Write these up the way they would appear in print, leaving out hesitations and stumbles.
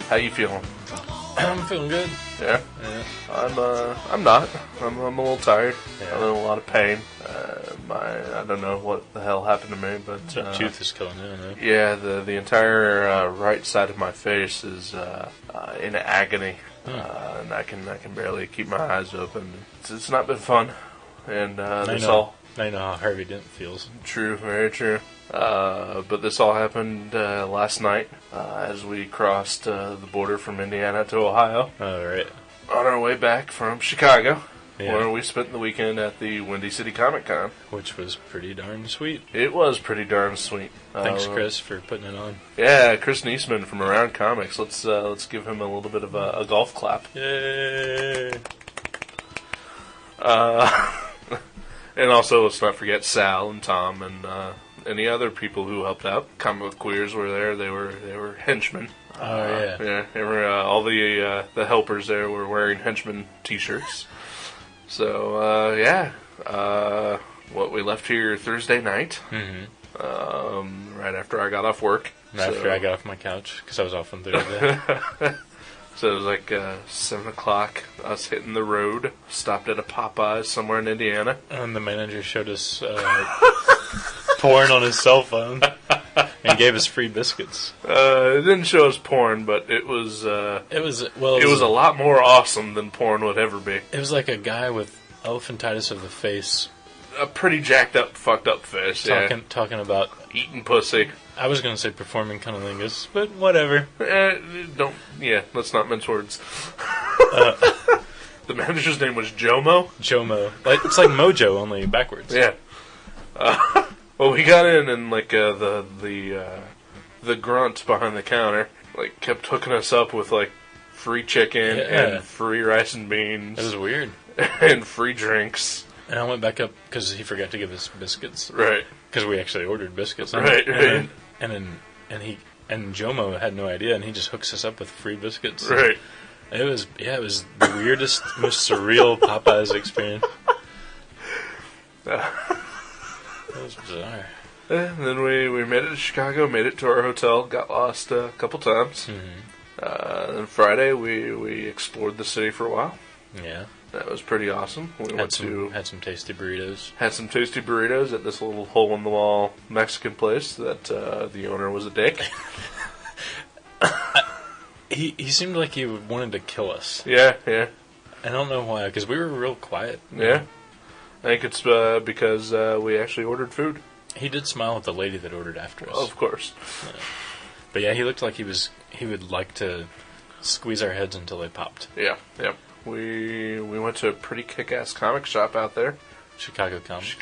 How you feeling? I'm feeling good. Yeah? Yeah. I'm not. I'm a little tired. Yeah. I'm in a lot of pain. I don't know what the hell happened to me, but... Your tooth is killing you, I know. Yeah, the entire right side of my face is in agony. And I can barely keep my eyes open. It's not been fun. And this all... I know how Harvey Dent feels. True, very true. But this all happened last night as we crossed the border from Indiana to Ohio. Oh, right. On our way back from Chicago, Yeah. where we spent the weekend at the Windy City Comicon. Which was pretty darn sweet. It was pretty darn sweet. Thanks, Chris, for putting it on. Yeah, Chris Niesman from Around Comics. Let's give him a little bit of a golf clap. Yay! And also, let's not forget Sal and Tom and any other people who helped out. Comic Book Queers were there. They were henchmen. Oh, yeah. Yeah, they were, all the helpers there were wearing henchman T-shirts. So, we left here Thursday night, right after I got off work. After I got off my couch, because I was off on Thursday. So it was like 7 o'clock, us hitting the road, stopped at a Popeyes somewhere in Indiana. And the manager showed us porn on his cell phone and gave us free biscuits. It didn't show us porn, but it was a lot more awesome than porn would ever be. It was like a guy with elephantitis of the face. A pretty jacked up, fucked up face, Talking about... eating pussy. I was going to say performing cunnilingus, but whatever. Let's not mince words. The manager's name was Jomo? Jomo. It's like Mojo, only backwards. Yeah. Well, we got in and the grunt behind the counter kept hooking us up with free chicken and free rice and beans. It was weird. And free drinks. And I went back up because he forgot to give us biscuits. Right. Because we actually ordered biscuits. Right. And Jomo had no idea, and he just hooks us up with free biscuits. Right. It was the weirdest, most surreal Popeyes experience. It was bizarre. And then we made it to Chicago, made it to our hotel, got lost a couple times. Mm-hmm. Then Friday we explored the city for a while. Yeah. That was pretty awesome. We had some tasty burritos. Had some tasty burritos at this little hole-in-the-wall Mexican place that the owner was a dick. He seemed like he wanted to kill us. Yeah. I don't know why, because we were real quiet. Yeah. I think it's because we actually ordered food. He did smile at the lady that ordered after us. Of course. Yeah. But yeah, he looked like he would like to squeeze our heads until they popped. Yeah. We went to a pretty kick-ass comic shop out there. Chicago Comics.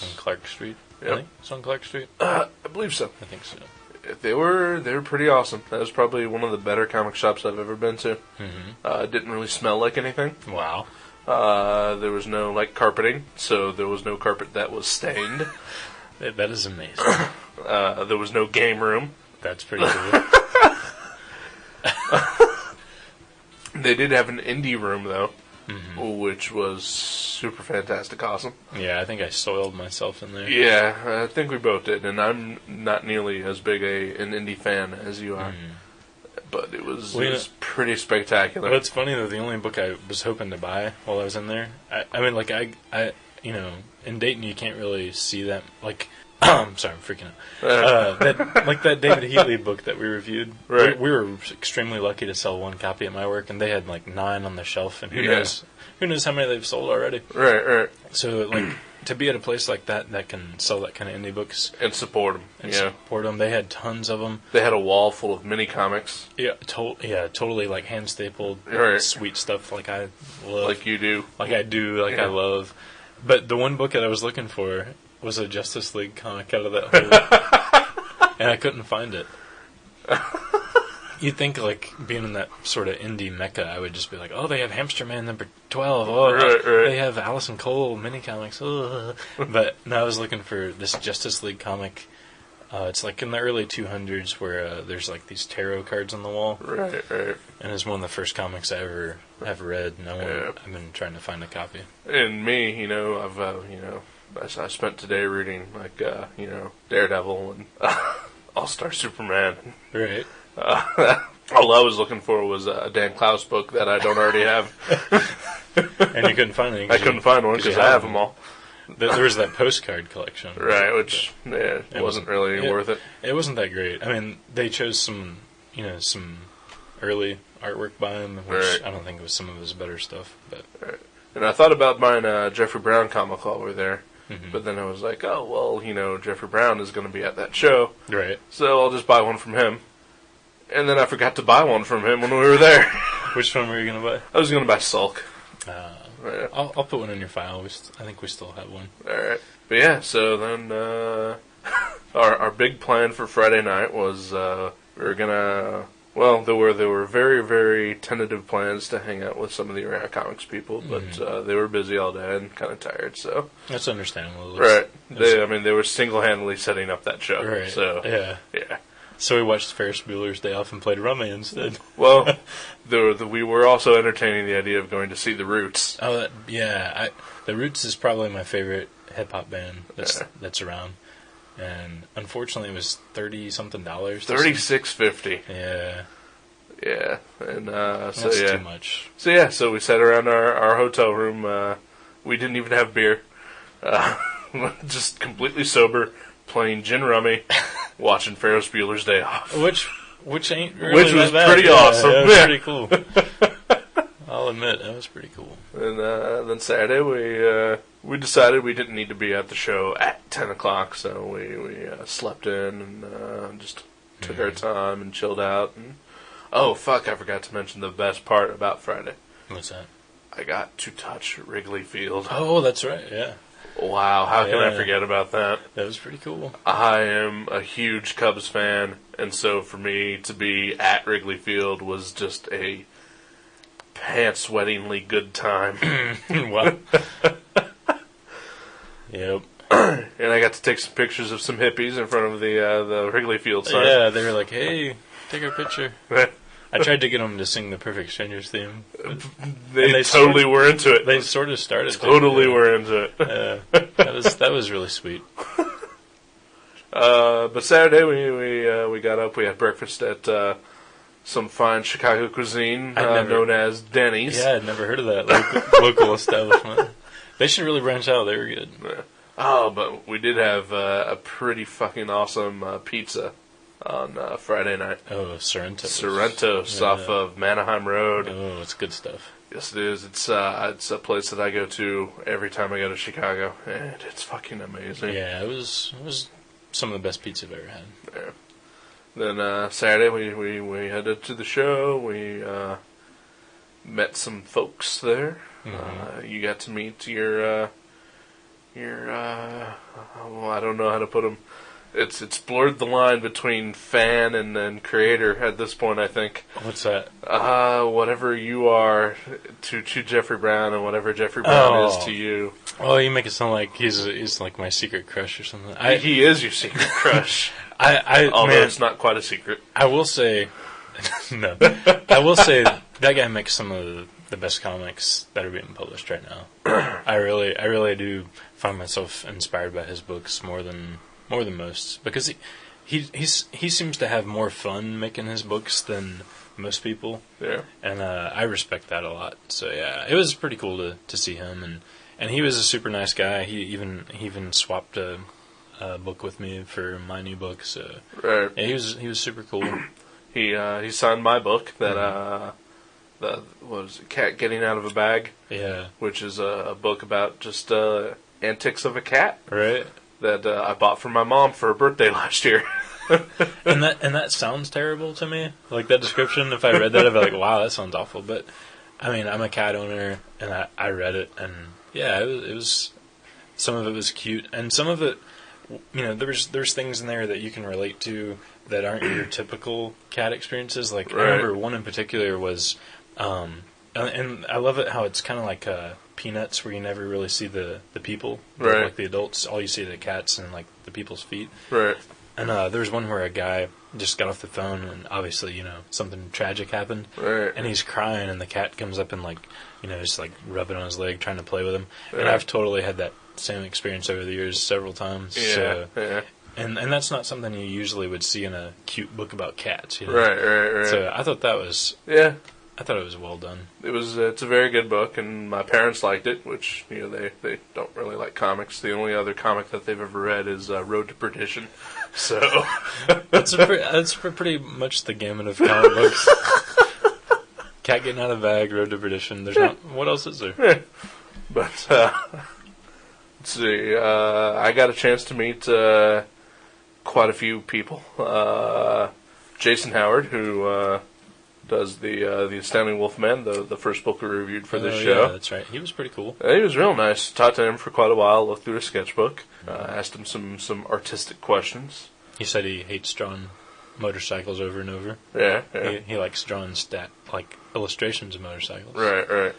On Clark Street. Yep. I think it's on Clark Street. I believe so. I think so. They were pretty awesome. That was probably one of the better comic shops I've ever been to. Mm-hmm. It didn't really smell like anything. Wow. There was no carpeting, so there was no carpet that was stained. That is amazing. There was no game room. That's pretty cool. They did have an indie room, though, which was super fantastic awesome. Yeah, I think I soiled myself in there. Yeah, I think we both did, and I'm not nearly as big an indie fan as you are. But it was pretty spectacular. Well, it's funny, though, the only book I was hoping to buy while I was in there, I mean, in Dayton you can't really see that, I'm sorry, I'm freaking out. That David Heatley book that we reviewed. Right. We were extremely lucky to sell one copy at my work, and they had 9 on the shelf, and who knows how many they've sold already. Right. So to be at a place like that can sell that kind of indie books and support them. They had tons of them. They had a wall full of mini comics. Yeah, totally hand stapled, sweet stuff like I love, like you do, like I do, I love. But the one book that I was looking for was a Justice League comic out of that hole, and I couldn't find it. You'd think, being in that sort of indie mecca, I would just be like, oh, they have Hamster Man number 12. Oh, right. They have Allison Cole mini comics. Oh. But no, I was looking for this Justice League comic It's like in the early 200s where there's like these tarot cards on the wall. Right. And it's one of the first comics I ever have read, and I've been trying to find a copy. And me, I've I spent today reading like Daredevil and All-Star Superman. Right. All I was looking for was a Dan Clowes book that I don't already have. And you couldn't find any. I couldn't find one because I have them all. There was that postcard collection. Right, which wasn't really worth it. It wasn't that great. I mean, they chose some early artwork by him, which I don't think was some of his better stuff. But And I thought about buying a Jeffrey Brown comic while we were there. Mm-hmm. But then I was like, oh, well, Jeffrey Brown is going to be at that show. Right. So I'll just buy one from him. And then I forgot to buy one from him when we were there. Which one were you going to buy? I was going to buy Sulk. I'll put one in your file. I think we still have one. Alright. But yeah, so then our big plan for Friday night was we were going to... Well, there were very, very tentative plans to hang out with some of the Around Comics people, but they were busy all day and kind of tired, so... That's understandable. Right. They were single-handedly setting up that show. Right. So, yeah. So we watched Ferris Bueller's Day Off and played Rummy instead. Well, we were also entertaining the idea of going to see The Roots. Oh, The Roots is probably my favorite hip-hop band that's around. And unfortunately, it was $30-something. $36.50. Yeah. Yeah, and that's too much. So we sat around our hotel room. We didn't even have beer. Just completely sober, playing gin rummy, watching Ferris Bueller's Day Off. Which ain't really Which was that bad. pretty awesome. Yeah, it was pretty cool. I'll admit, that was pretty cool. And then Saturday, we decided we didn't need to be at the show at 10 o'clock, so we slept in and just took our time and chilled out. And oh, fuck, I forgot to mention the best part about Friday. What's that? I got to touch Wrigley Field. Oh, that's right, yeah. Wow, how can I forget about that? That was pretty cool. I am a huge Cubs fan, and so for me to be at Wrigley Field was just a pants-sweatingly good time. Wow. Yep. And I got to take some pictures of some hippies in front of the Wrigley Field sign. Yeah, they were like, hey, take our picture. I tried to get them to sing the Perfect Strangers theme. They totally were into it. They sort of started. Totally were into it. That was really sweet. But Saturday we got up. We had breakfast at some fine Chicago cuisine known as Denny's. Yeah, I'd never heard of that local establishment. They should really branch out. They were good. Yeah. Oh, but we did have a pretty fucking awesome pizza on Friday night. Oh, Sorrento's off of Manheim Road. Oh, it's good stuff. Yes, it is. It's a place that I go to every time I go to Chicago, and it's fucking amazing. Yeah, it was some of the best pizza I've ever had. Yeah. Then Saturday we headed to the show. We met some folks there. Mm-hmm. You got to meet your I don't know how to put them. It's blurred the line between fan and creator at this point, I think. What's that? Whatever you are to Jeffrey Brown and whatever Jeffrey Brown is to you. Oh, you make it sound like he's like my secret crush or something. He is your secret crush. Although it's not quite a secret. I will say, no. I will say that guy makes some of the best comics that are being published right now. I really do find myself inspired by his books more than most, because he seems to have more fun making his books than most people. Yeah. And I respect that a lot. So yeah, it was pretty cool to see him, and he was a super nice guy. He even swapped a book with me for my new book. So right. Yeah, he was super cool. He signed my book that what was it, Cat Getting Out of a Bag. Yeah. Which is a book about just antics of a cat. Right. That I bought for my mom for her birthday last year. and that sounds terrible to me. Like that description, if I read that, I'd be like, wow, that sounds awful. But I mean, I'm a cat owner, and I read it, and yeah, it was some of it was cute, and some of it, there's things in there that you can relate to that aren't your typical cat experiences. Like right. I remember one in particular was, and I love it how it's kind of like Peanuts, where you never really see the people, right? Like the adults, all you see are the cats and like the people's feet. Right. And there was one where a guy just got off the phone, and obviously, something tragic happened. Right. And he's crying, and the cat comes up and, just, rubbing on his leg, trying to play with him. Right. And I've totally had that same experience over the years several times. Yeah, so, yeah. And that's not something you usually would see in a cute book about cats, Right. So I thought that was... Yeah. I thought it was well done. It's a very good book, and my parents liked it, which, they don't really like comics. The only other comic that they've ever read is Road to Perdition. So... that's pretty much the gamut of comic books. Cat getting out of the bag, Road to Perdition. There's not... What else is there? Yeah. But, let's see. I got a chance to meet quite a few people. Jason Howard, who... does the Astounding Wolfman, the first book we reviewed for this show. Yeah, that's right. He was pretty cool. He was real nice. Talked to him for quite a while, looked through his sketchbook, asked him some artistic questions. He said he hates drawing motorcycles over and over. Yeah. He likes drawing illustrations of motorcycles. Right.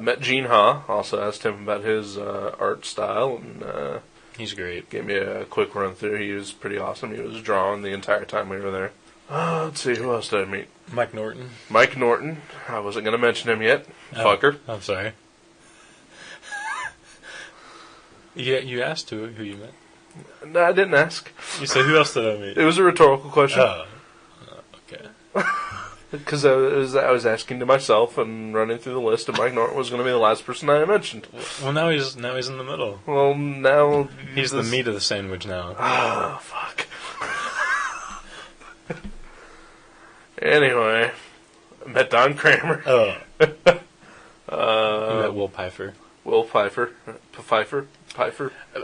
Met Gene Ha, also asked him about his art style, and he's great. Gave me a quick run through. He was pretty awesome. He was drawing the entire time we were there. Let's see, who else did I meet? Mike Norton. Mike Norton. I wasn't going to mention him yet. Fucker. I'm sorry. You asked who you met. No, I didn't ask. You said, who else did I meet? It was a rhetorical question. Oh. Okay. Because I was asking to myself and running through the list, and Mike Norton was going to be the last person I mentioned. Well, now he's in the middle. Well, now... He's the meat of the sandwich now. Oh, fuck. Anyway, I met Don Kramer. Oh. You met Will Pfeiffer. Will Pfeiffer. Pfeiffer?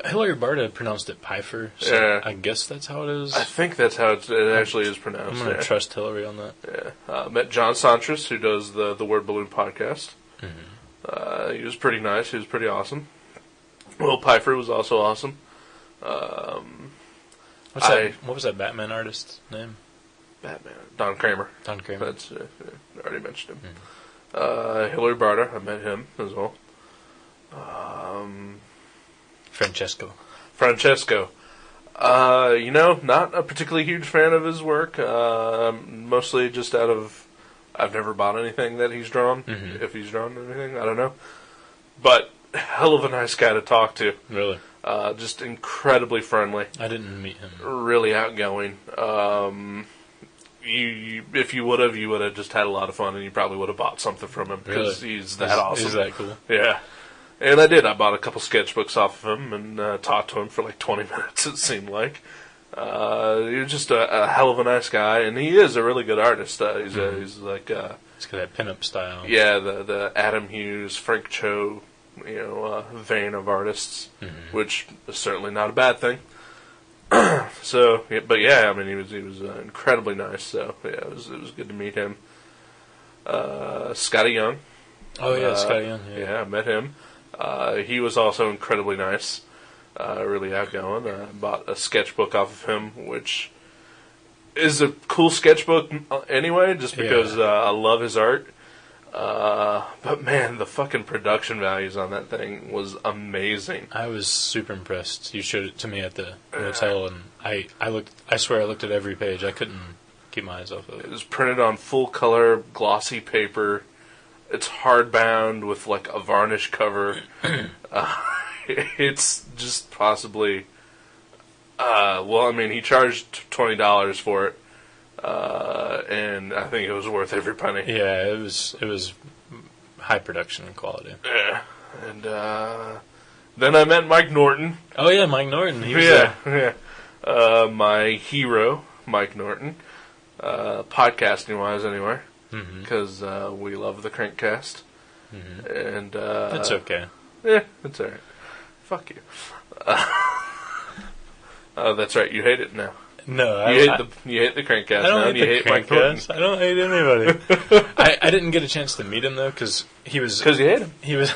Hilary Barta pronounced it Pfeiffer, so yeah. I guess that's how it is. I think that's how it actually is pronounced. I'm going to trust Hilary on that. Yeah. Met John Santos, who does the Word Balloon podcast. Mm-hmm. He was pretty nice. He was pretty awesome. Will Pfeiffer was also awesome. What was that Batman artist's name? Batman. Don Kramer. That's I already mentioned him. Hilary Barta, I met him as well. Francesco. Not a particularly huge fan of his work. Mostly just out of I've never bought anything that he's drawn. Mm-hmm. If he's drawn anything, I don't know. But hell of a nice guy to talk to. Really? Just incredibly friendly. I didn't meet him. Really outgoing. If you would have just had a lot of fun, and you probably would have bought something from him because he's that awesome. Is that cool? Yeah. And I did. I bought a couple sketchbooks off of him and talked to him for like 20 minutes, it seemed like. He was just a hell of a nice guy, and he is a really good artist. He's like... He's got that pinup style. Yeah, the Adam Hughes, Frank Cho, vein of artists, which is certainly not a bad thing. So, yeah, but yeah, I mean, he was incredibly nice. So yeah, it was good to meet him. Scotty Young. Oh yeah, Scotty Young. Yeah, I met him. He was also incredibly nice, really outgoing. I bought a sketchbook off of him, which is a cool sketchbook anyway, just because I love his art. But man, the fucking production values on that thing was amazing. I was super impressed. You showed it to me at the hotel, and I swear I looked at every page. I couldn't keep my eyes off of it. It was printed on full color, glossy paper. It's hardbound with like a varnish cover. It's just possibly... he charged $20 for it. And I think it was worth every penny. Yeah, it was high production and quality. Yeah, and then I met Mike Norton. Oh yeah, Mike Norton. He was there. My hero, Mike Norton, podcasting wise, anyway, because we love the Crankcast, and it's okay. Yeah, it's alright. Fuck you. That's right. You hate it now. No, you hate the Crankcast. I don't now, hate the Crankcast. I don't hate anybody. I didn't get a chance to meet him though because he was. Because you hate him. He was.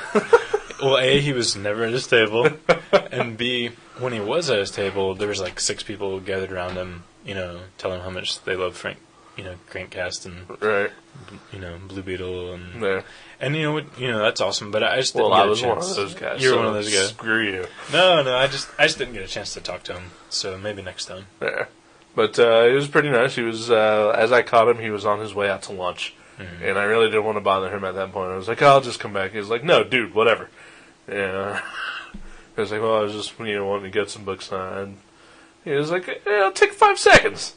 Well, A, he was never at his table, and B, when he was at his table, there was like 6 people gathered around him, telling him how much they love Crankcast and right, Blue Beetle and yeah. And that's awesome. But I just didn't get a was chance. one of those guys. You were one of those guys. Screw you. No, I just didn't get a chance to talk to him. So maybe next time. Yeah. But it was pretty nice. He was, as I caught him, he was on his way out to lunch. Mm-hmm. And I really didn't want to bother him at that point. I was like, I'll just come back. He was like, no, dude, whatever. Yeah. I was like, well, I was just, wanting to get some books signed. He was like, yeah, it'll take 5 seconds.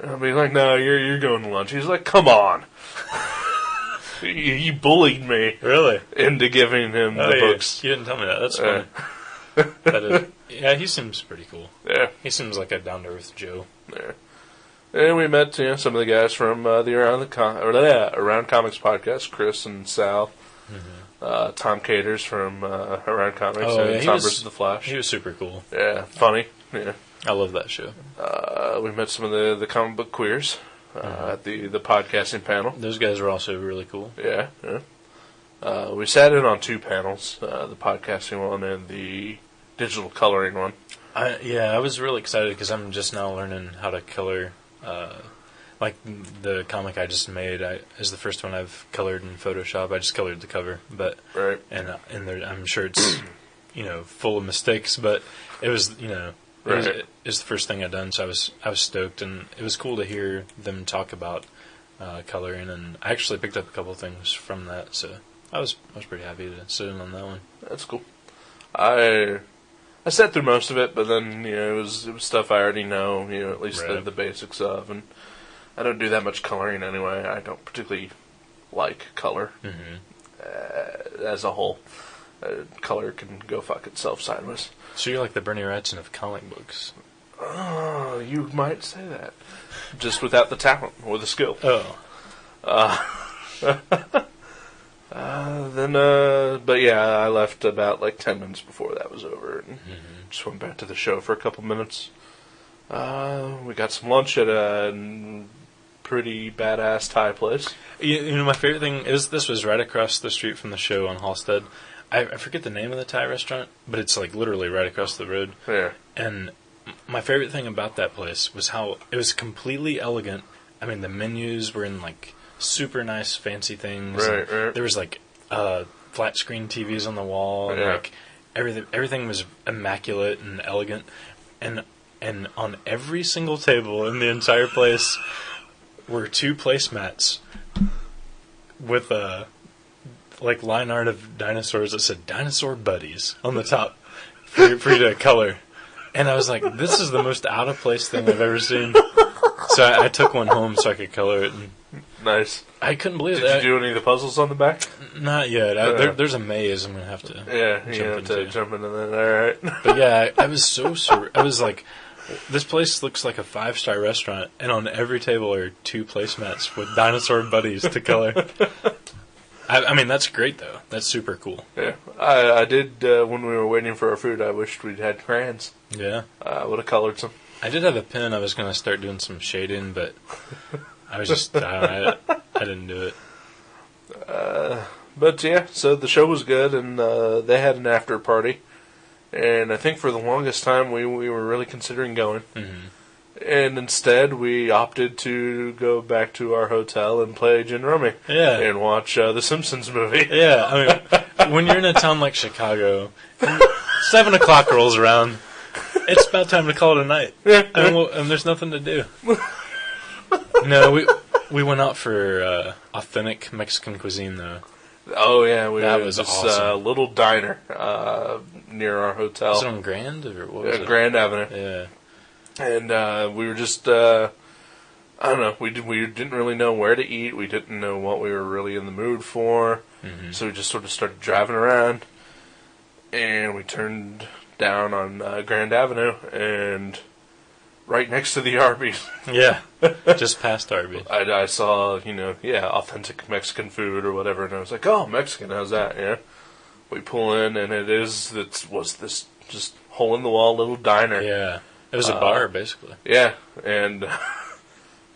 And I'll be like, no, you're going to lunch. He's like, come on. You bullied me. Really? Into giving him the books. You didn't tell me that. That's funny. Yeah, he seems pretty cool. Yeah. He seems like a down-to-earth Joe. Yeah. And we met some of the guys from the Around Comics podcast, Chris and Sal. Mm-hmm. Tom Caters from Around Comics and Tom vs. the Flash. He was super cool. Yeah, funny. Yeah. I love that show. We met some of the comic book queers at the podcasting panel. Those guys were also really cool. Yeah, yeah. We sat in on 2 panels, the podcasting one and the digital coloring one. I was really excited because I'm just now learning how to color. Like the comic I just made is the first one I've colored in Photoshop. I just colored the cover, but right. And I'm sure it's full of mistakes, but it was It was the first thing I'd done, so I was stoked, and it was cool to hear them talk about coloring, and I actually picked up a couple of things from that, so I was pretty happy to sit in on that one. That's cool. I sat through most of it, but then it was stuff I already know, at least the basics of, and I don't do that much coloring anyway. I don't particularly like color as a whole. Color can go fuck itself sideways. So you're like the Bernie Wrightson of comic books. Oh, you might say that. Just without the talent or the skill. Oh. But yeah, I left about 10 minutes before that was over and just went back to the show for a couple minutes. We got some lunch at a pretty badass Thai place. My favorite thing is this was right across the street from the show on Halstead. I forget the name of the Thai restaurant, but it's literally right across the road. Yeah. And my favorite thing about that place was how it was completely elegant. I mean, the menus were in super nice, fancy things. Right, right. There was flat screen TVs on the wall, and everything was immaculate and elegant. And on every single table in the entire place were 2 placemats with line art of dinosaurs that said "Dinosaur Buddies" on the top for you to color. And I was like, this is the most out of place thing I've ever seen. So I took one home so I could color it. And nice. I couldn't believe it. Did you do any of the puzzles on the back? Not yet. There's a maze I'm going to have to jump into that. All right. But yeah, I was I was like, this place looks like a 5-star restaurant, and on every table are 2 placemats with Dinosaur Buddies to color. I mean, that's great, though. That's super cool. Yeah. I did, when we were waiting for our food, I wished we'd had crayons. Yeah. I would have colored some. I did have a pen. I was going to start doing some shading, but I was just, I didn't do it. But yeah, so the show was good, and they had an after party. And I think for the longest time, we were really considering going. Mm-hmm. And instead, we opted to go back to our hotel and play Gin Rummy. Yeah. And watch the Simpsons movie. Yeah. I mean, when you're in a town like Chicago, 7 o'clock rolls around, it's about time to call it a night. Yeah. And there's nothing to do. No, we went out for authentic Mexican cuisine, though. Oh, yeah. That was this awesome. Little diner near our hotel. Was it on Grand? Or what was it? Grand Avenue. Yeah. And we were just, I don't know, we didn't really know where to eat. We didn't know what we were really in the mood for. Mm-hmm. So we just sort of started driving around. And we turned down on Grand Avenue and right next to the Arby's. Yeah, just past Arby's. I saw, authentic Mexican food or whatever. And I was like, oh, Mexican, how's that? Yeah. We pull in and it was this just hole-in-the-wall little diner. Yeah. It was a bar, basically. Yeah, and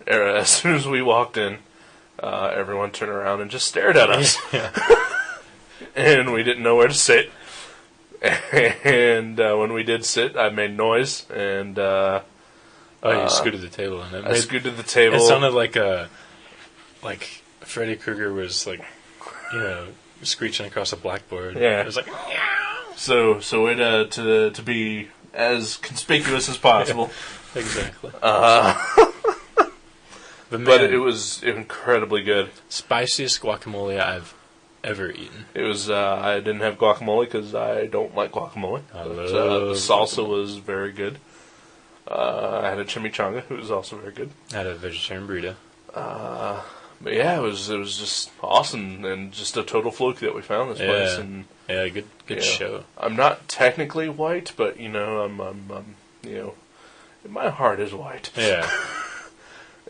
as soon as we walked in, everyone turned around and just stared at us. Yeah. And we didn't know where to sit. And when we did sit, I made noise, and... you scooted the table in it. I scooted the table. It sounded like Freddy Krueger was, screeching across a blackboard. Yeah. It was like... So to be as conspicuous as possible, Exactly. But it was incredibly good. Spiciest guacamole I've ever eaten. It was. I didn't have guacamole because I don't like guacamole. The salsa was very good. I had a chimichanga. It was also very good. I had a vegetarian burrito. But yeah, it was just awesome and just a total fluke that we found this place. And good show. I'm not technically white, but I'm my heart is white. Yeah.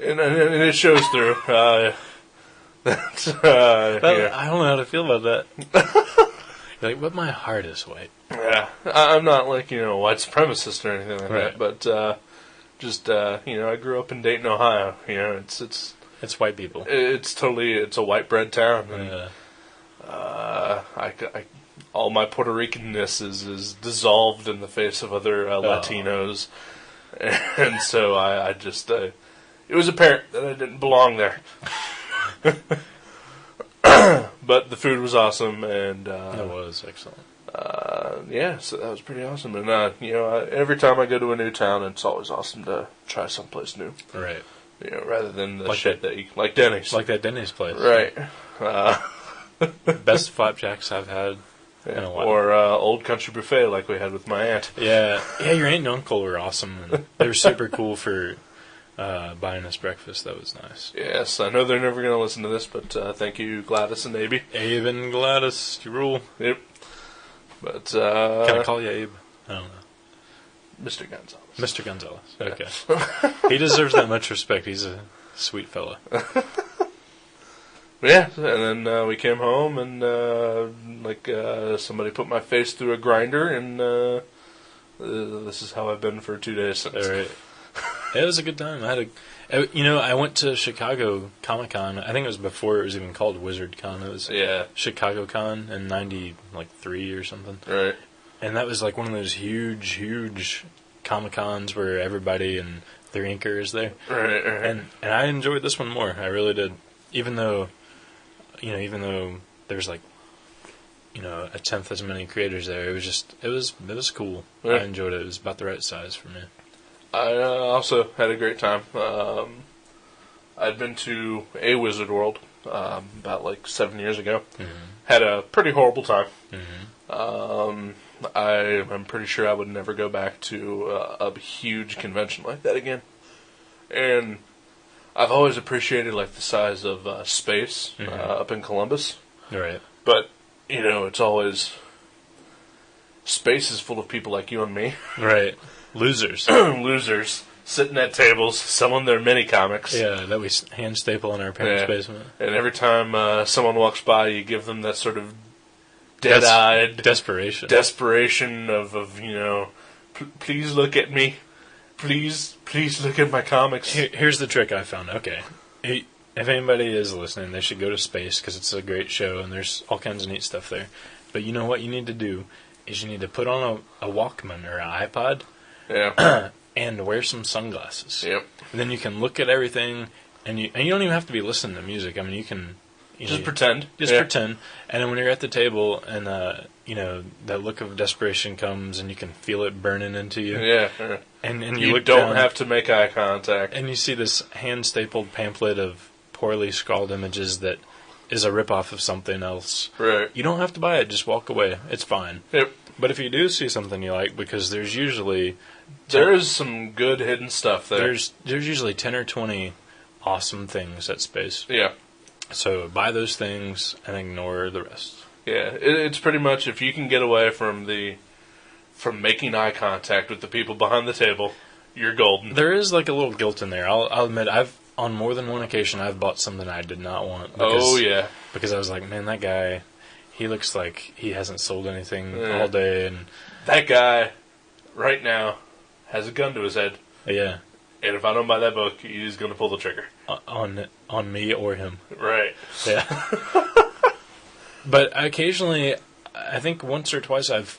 and it shows through. I don't know how to feel about that. Like, but my heart is white. Yeah, I'm not like a white supremacist or anything like that, but I grew up in Dayton, Ohio. It's white people. It's a white bread town. And, all my Puerto Ricanness is dissolved in the face of other Latinos, and so I just it was apparent that I didn't belong there. But the food was awesome, and it was excellent. So that was pretty awesome. And every time I go to a new town, it's always awesome to try someplace new. Right. Rather than the shit that you like Denny's. Like that Denny's place. Right. Best flapjacks I've had in a while. Or Old Country Buffet like we had with my aunt. Yeah, your aunt and uncle were awesome. And they were super cool for buying us breakfast. That was nice. Yes, I know they're never going to listen to this, but thank you, Gladys and Abe. Abe and Gladys, you rule. Yep. But can I call you Abe? I don't know. Mr. Gonzalez. Mr. Gonzalez. Okay. He deserves that much respect. He's a sweet fella. Yeah, and then we came home and somebody put my face through a grinder, and this is how I've been for 2 days since. All right. It was a good time. I went to Chicago Comicon. I think it was before it was even called Wizard Con. It was Chicago Con in '93 or something. Right. And that was like one of those huge Comic-Cons where everybody and their inker is there. Right. And I enjoyed this one more. I really did. Even though there's a tenth as many creators there, it was cool. Yeah. I enjoyed it. It was about the right size for me. I also had a great time. I'd been to a Wizard World about 7 years ago. Mm-hmm. Had a pretty horrible time. Mm-hmm. I'm pretty sure I would never go back to a huge convention like that again. And I've always appreciated the size of space up in Columbus. Right. But it's always space is full of people like you and me. Right. Losers. Losers. Sitting at tables, selling their mini comics. Yeah, that we hand staple in our parents' basement. And every time someone walks by, you give them that sort of dead-eyed desperation of please look at me. Please look at my comics. Here's the trick I found. Okay. If anybody is listening, they should go to Space because it's a great show and there's all kinds of neat stuff there. But you know what you need to do is you need to put on a Walkman or an iPod. Yeah. And wear some sunglasses. Yep. And then you can look at everything, and you don't even have to be listening to music. I mean, you can just pretend. Just pretend. And then when you're at the table, and that look of desperation comes, and you can feel it burning into you. Yeah. And you look don't down, have to make eye contact. And you see this hand stapled pamphlet of poorly scrawled images that is a ripoff of something else. Right. You don't have to buy it. Just walk away. It's fine. Yep. But if you do see something you like, because there's usually... There is some good hidden stuff there. There's usually 10 or 20 awesome things at Space. Yeah. So buy those things and ignore the rest. Yeah, it's pretty much if you can get away from making eye contact with the people behind the table, you're golden. There is a little guilt in there. I'll admit, on more than one occasion I've bought something I did not want. Because I was like, man, that guy, he looks like he hasn't sold anything all day, and that guy right now has a gun to his head. Yeah. And if I don't buy that book, he's going to pull the trigger. On me or him. Right. Yeah. But occasionally, I think once or twice I've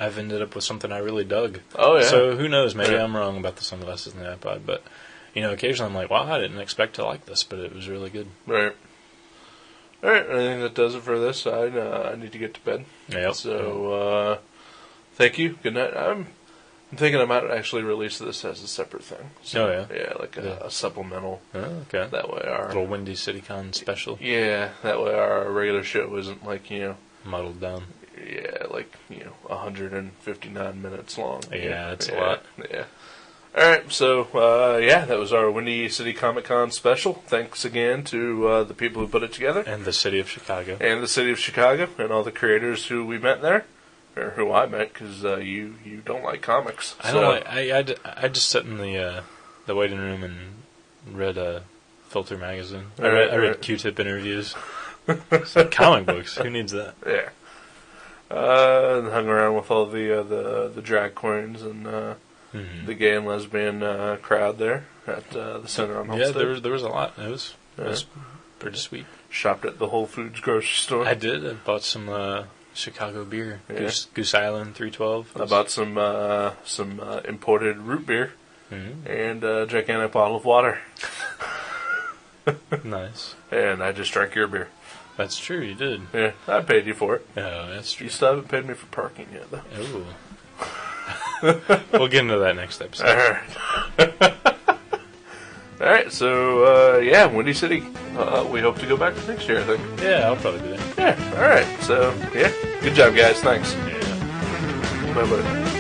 ended up with something I really dug. Oh, yeah. So who knows? Maybe I'm wrong about the sunglasses and the iPod. But, occasionally I'm like, wow, I didn't expect to like this, but it was really good. Right. All right. I think that does it for this. I need to get to bed. Yep. So, thank you. Good night. I'm thinking I might actually release this as a separate thing. So, yeah, like a supplemental. Oh, okay. That way our little Windy City Con special. Yeah, that way our regular show isn't like muddled down. Yeah, like 159 minutes long. Yeah, it's a lot. Yeah. All right, so that was our Windy City Comicon special. Thanks again to the people who put it together, and the city of Chicago, and all the creators who we met there. Or who I met, because you don't like comics. I don't like. I just sat in the waiting room and read Filter magazine. I read Q-Tip interviews. It's like comic books. Who needs that? Yeah. And hung around with all the drag queens and the gay and lesbian crowd there at the center on Homestead. Yeah, there was a lot. It was pretty sweet. Shopped at the Whole Foods grocery store. I did. I bought some Chicago beer, Goose Island 312. I bought some imported root beer and a gigantic bottle of water. Nice. And I just drank your beer. That's true, you did. Yeah, I paid you for it. Oh, that's true. You still haven't paid me for parking yet, though. Oh. We'll get into that next episode. Alright. Alright, so, Windy City. We hope to go back next year, I think. Yeah, I'll probably do that. Yeah, alright. So, good job, guys. Thanks. Yeah. Bye-bye.